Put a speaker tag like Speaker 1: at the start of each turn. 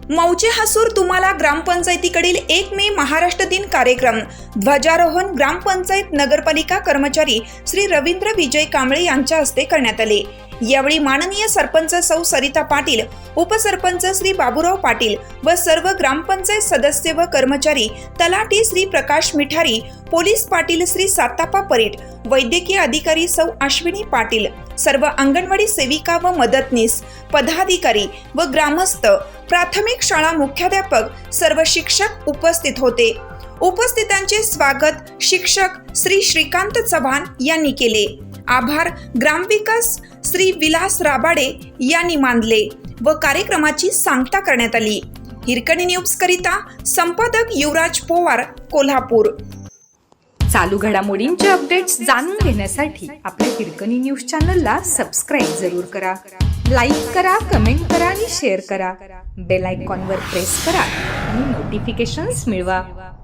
Speaker 1: मौजे हसूर तुम्हाला ग्रामपंचायतीकडील 1 मे महाराष्ट्र दिन कार्यक्रम ध्वजारोहण ग्रामपंचायत नगरपालिका कर्मचारी श्री रवींद्र विजय कांबळे यांच्या हस्ते करण्यात आले। यावेळी माननीय सरपंच सौ सरिता पाटील, उपसरपंच श्री बाबूराव पाटील व सर्व ग्रामपंचायत सदस्य व कर्मचारी, तलाठी श्री प्रकाश मिठारी, पोलीस पाटील श्री सातापा परीट, वैद्यकीय अधिकारी सौ अश्विनी पाटील, सर्व अंगणवाडी सेविका व मदतनीस, पदाधिकारी व ग्रामस्थ, प्राथमिक शाळा मुख्याध्यापक, सर्व शिक्षक उपस्थित होते। उपस्थितांचे स्वागत शिक्षक श्री श्रीकांत चव्हाण यांनी केले। आभार ग्रामविकास श्री विलास राबाडे यांनी मानले व कार्यक्रमाची सांगता करण्यात आली। हिरकणी न्यूज करिता संपादक युवराज पवार, कोल्हापूर।
Speaker 2: चालू घडामोडींचे अपडेट्स जाणून घेण्यासाठी आपल्या हिरकणी न्यूज चॅनलला सबस्क्राईब जरूर करा, लाईक करा, कमेंट करा आणि शेअर करा। बेल आयकॉनवर प्रेस करा आणि नोटिफिकेशन्स मिळवा।